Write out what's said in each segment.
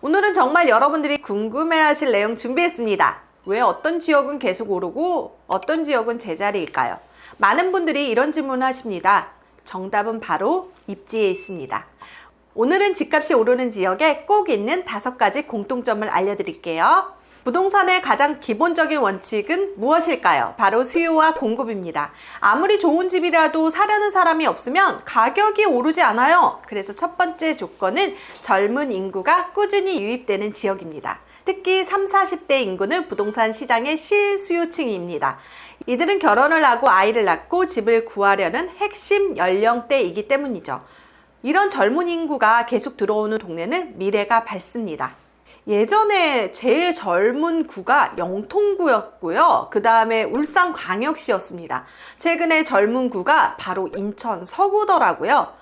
오늘은 정말 여러분들이 궁금해하실 내용 준비했습니다. 왜 어떤 지역은 계속 오르고 어떤 지역은 제자리일까요? 많은 분들이 이런 질문을 하십니다. 정답은 바로 입지에 있습니다. 오늘은 집값이 오르는 지역에 꼭 있는 5가지 공통점을 알려드릴게요. 부동산의 가장 기본적인 원칙은 무엇일까요? 바로 수요와 공급입니다. 아무리 좋은 집이라도 사려는 사람이 없으면 가격이 오르지 않아요. 그래서 첫 번째 조건은 젊은 인구가 꾸준히 유입되는 지역입니다. 특히 30, 40대 인구는 부동산 시장의 실수요층입니다. 이들은 결혼을 하고 아이를 낳고 집을 구하려는 핵심 연령대이기 때문이죠. 이런 젊은 인구가 계속 들어오는 동네는 미래가 밝습니다. 예전에 제일 젊은 구가 영통구였고요. 그 다음에 울산광역시였습니다. 최근에 젊은 구가 바로 인천 서구더라고요.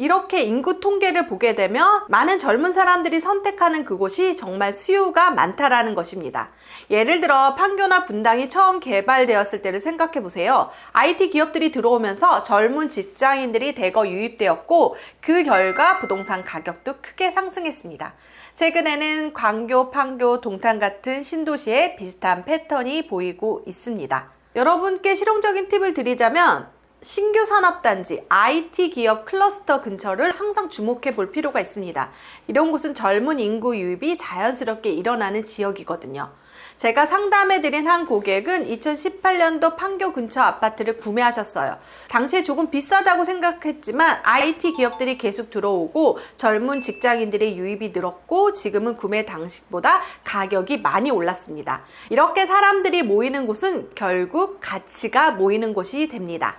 이렇게 인구 통계를 보게 되면 많은 젊은 사람들이 선택하는 그곳이 정말 수요가 많다라는 것입니다. 예를 들어 판교나 분당이 처음 개발되었을 때를 생각해 보세요. IT 기업들이 들어오면서 젊은 직장인들이 대거 유입되었고 그 결과 부동산 가격도 크게 상승했습니다. 최근에는 광교, 판교, 동탄 같은 신도시에 비슷한 패턴이 보이고 있습니다. 여러분께 실용적인 팁을 드리자면 신규 산업단지, IT 기업 클러스터 근처를 항상 주목해 볼 필요가 있습니다. 이런 곳은 젊은 인구 유입이 자연스럽게 일어나는 지역이거든요. 제가 상담해드린 한 고객은 2018년도 판교 근처 아파트를 구매하셨어요. 당시에 조금 비싸다고 생각했지만 IT 기업들이 계속 들어오고 젊은 직장인들의 유입이 늘었고 지금은 구매 당시보다 가격이 많이 올랐습니다. 이렇게 사람들이 모이는 곳은 결국 가치가 모이는 곳이 됩니다.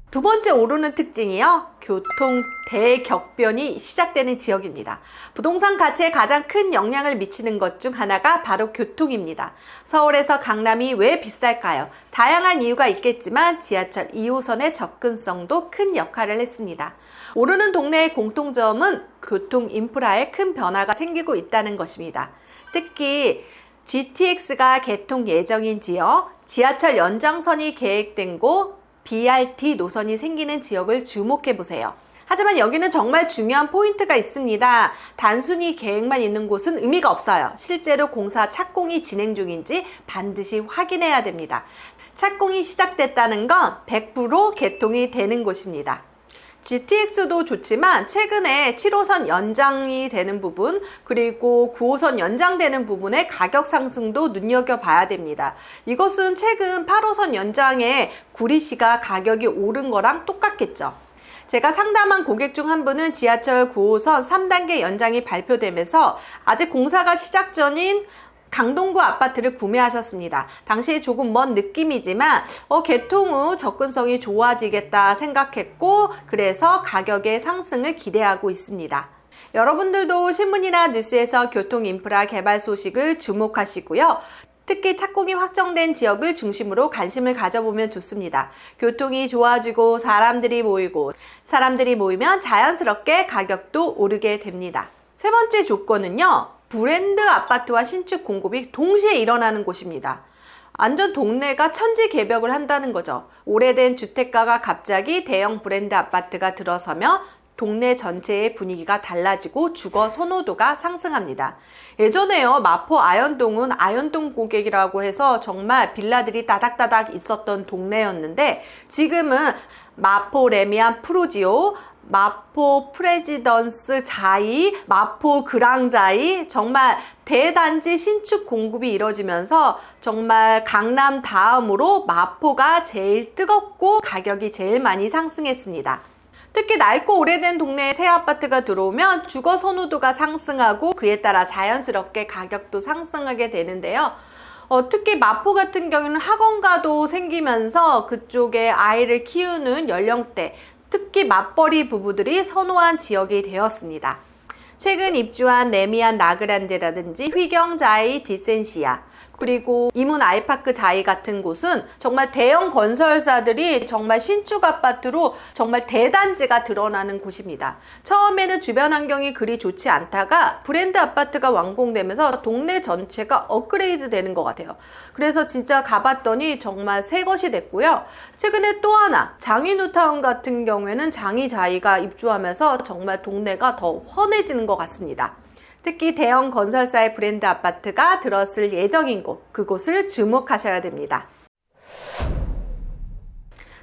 두 번째 오르는 특징이요. 교통 대격변이 시작되는 지역입니다. 부동산 가치에 가장 큰 영향을 미치는 것 중 하나가 바로 교통입니다. 서울에서 강남이 왜 비쌀까요? 다양한 이유가 있겠지만 지하철 2호선의 접근성도 큰 역할을 했습니다. 오르는 동네의 공통점은 교통 인프라에 큰 변화가 생기고 있다는 것입니다. 특히 GTX가 개통 예정인 지역, 지하철 연장선이 계획된 곳, BRT 노선이 생기는 지역을 주목해 보세요. 하지만 여기는 정말 중요한 포인트가 있습니다. 단순히 계획만 있는 곳은 의미가 없어요. 실제로 공사 착공이 진행 중인지 반드시 확인해야 됩니다. 착공이 시작됐다는 건 100% 개통이 되는 곳입니다. GTX도 좋지만 최근에 7호선 연장이 되는 부분 그리고 9호선 연장되는 부분의 가격 상승도 눈여겨봐야 됩니다. 이것은 최근 8호선 연장에 구리시가 가격이 오른 거랑 똑같겠죠. 제가 상담한 고객 중 한 분은 지하철 9호선 3단계 연장이 발표되면서 아직 공사가 시작 전인 강동구 아파트를 구매하셨습니다. 당시에 조금 먼 느낌이지만 개통 후 접근성이 좋아지겠다 생각했고 그래서 가격의 상승을 기대하고 있습니다. 여러분들도 신문이나 뉴스에서 교통 인프라 개발 소식을 주목하시고요. 특히 착공이 확정된 지역을 중심으로 관심을 가져보면 좋습니다. 교통이 좋아지고 사람들이 모이면 자연스럽게 가격도 오르게 됩니다. 세 번째 조건은요. 브랜드 아파트와 신축 공급이 동시에 일어나는 곳입니다. 완전 동네가 천지개벽을 한다는 거죠. 오래된 주택가가 갑자기 대형 브랜드 아파트가 들어서며 동네 전체의 분위기가 달라지고 주거 선호도가 상승합니다. 예전에요, 마포 아현동은 아현동 고객이라고 해서 정말 빌라들이 따닥따닥 있었던 동네였는데 지금은 마포 레미안 프루지오, 마포 프레지던스 자이, 마포 그랑자이 정말 대단지 신축 공급이 이뤄지면서 정말 강남 다음으로 마포가 제일 뜨겁고 가격이 제일 많이 상승했습니다. 특히 낡고 오래된 동네에 새 아파트가 들어오면 주거 선호도가 상승하고 그에 따라 자연스럽게 가격도 상승하게 되는데요. 특히 마포 같은 경우는 학원가도 생기면서 그쪽에 아이를 키우는 연령대, 특히 맞벌이 부부들이 선호한 지역이 되었습니다. 최근 입주한 레미안 나그란데라든지 휘경자이 디센시아, 그리고 이문 아이파크 자이 같은 곳은 정말 대형 건설사들이 정말 신축 아파트로 정말 대단지가 드러나는 곳입니다. 처음에는 주변 환경이 그리 좋지 않다가 브랜드 아파트가 완공되면서 동네 전체가 업그레이드 되는 것 같아요. 그래서 진짜 가봤더니 정말 새 것이 됐고요. 최근에 또 하나 장이누타운 같은 경우에는 장이 자이가 입주하면서 정말 동네가 더 환해지는 것 같습니다. 특히 대형 건설사의 브랜드 아파트가 들어설 예정인 곳, 그곳을 주목하셔야 됩니다.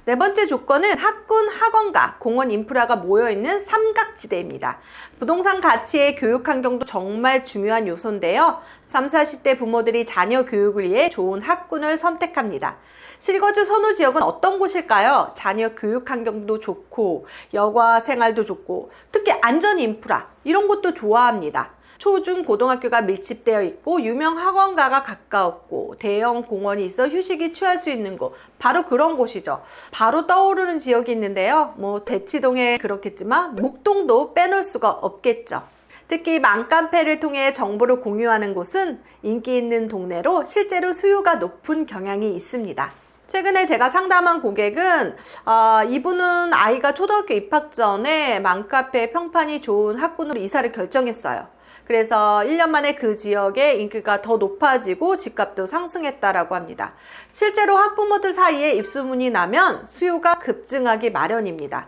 네 번째 조건은 학군, 학원가, 공원 인프라가 모여있는 삼각지대입니다. 부동산 가치의 교육 환경도 정말 중요한 요소인데요. 3, 40대 부모들이 자녀 교육을 위해 좋은 학군을 선택합니다. 실거주 선호 지역은 어떤 곳일까요? 자녀 교육 환경도 좋고 여가 생활도 좋고 특히 안전 인프라 이런 것도 좋아합니다. 초, 중, 고등학교가 밀집되어 있고 유명 학원가가 가까웠고 대형 공원이 있어 휴식이 취할 수 있는 곳, 바로 그런 곳이죠. 바로 떠오르는 지역이 있는데요. 대치동에 그렇겠지만 목동도 빼놓을 수가 없겠죠. 특히 맘카페를 통해 정보를 공유하는 곳은 인기 있는 동네로 실제로 수요가 높은 경향이 있습니다. 최근에 제가 상담한 고객은 이분은 아이가 초등학교 입학 전에 맘카페 평판이 좋은 학군으로 이사를 결정했어요. 그래서 1년 만에 그 지역의 인기가 더 높아지고 집값도 상승했다라고 합니다. 실제로 학부모들 사이에 입소문이 나면 수요가 급증하기 마련입니다.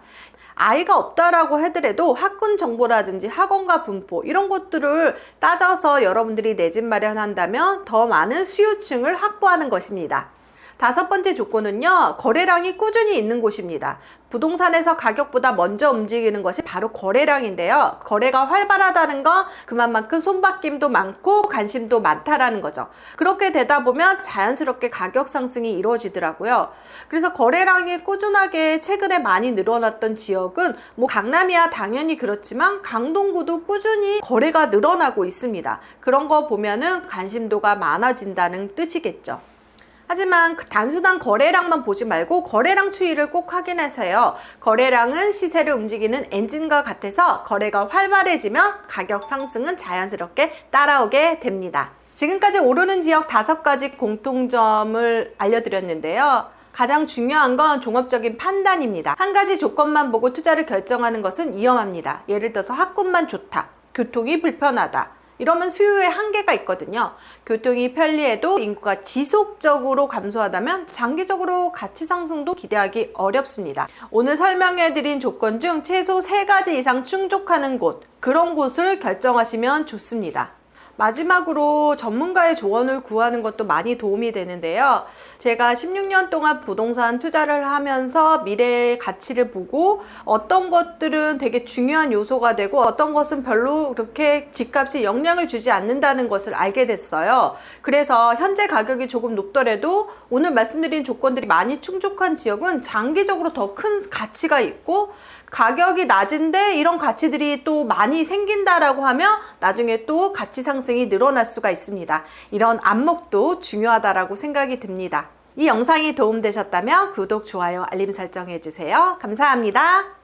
아이가 없다라고 하더라도 학군 정보라든지 학원가 분포 이런 것들을 따져서 여러분들이 내 집 마련한다면 더 많은 수요층을 확보하는 것입니다. 다섯 번째 조건은요, 거래량이 꾸준히 있는 곳입니다. 부동산에서 가격보다 먼저 움직이는 것이 바로 거래량인데요. 거래가 활발하다는 건 그만큼 손바뀜도 많고 관심도 많다라는 거죠. 그렇게 되다 보면 자연스럽게 가격 상승이 이루어지더라고요. 그래서 거래량이 꾸준하게 최근에 많이 늘어났던 지역은 강남이야 당연히 그렇지만 강동구도 꾸준히 거래가 늘어나고 있습니다. 그런 거 보면은 관심도가 많아진다는 뜻이겠죠. 하지만 단순한 거래량만 보지 말고 거래량 추이를 꼭 확인하세요. 거래량은 시세를 움직이는 엔진과 같아서 거래가 활발해지면 가격 상승은 자연스럽게 따라오게 됩니다. 지금까지 오르는 지역 5가지 공통점을 알려드렸는데요. 가장 중요한 건 종합적인 판단입니다. 한 가지 조건만 보고 투자를 결정하는 것은 위험합니다. 예를 들어서 학군만 좋다, 교통이 불편하다, 이러면 수요에 한계가 있거든요. 교통이 편리해도 인구가 지속적으로 감소하다면 장기적으로 가치 상승도 기대하기 어렵습니다. 오늘 설명해드린 조건 중 최소 3가지 이상 충족하는 곳, 그런 곳을 결정하시면 좋습니다. 마지막으로 전문가의 조언을 구하는 것도 많이 도움이 되는데요. 제가 16년 동안 부동산 투자를 하면서 미래의 가치를 보고 어떤 것들은 되게 중요한 요소가 되고 어떤 것은 별로 그렇게 집값에 영향을 주지 않는다는 것을 알게 됐어요. 그래서 현재 가격이 조금 높더라도 오늘 말씀드린 조건들이 많이 충족한 지역은 장기적으로 더 큰 가치가 있고, 가격이 낮은데 이런 가치들이 또 많이 생긴다라고 하면 나중에 또 가치 상승이 늘어날 수가 있습니다. 이런 안목도 중요하다라고 생각이 듭니다. 이 영상이 도움되셨다면 구독, 좋아요, 알림 설정 해주세요. 감사합니다.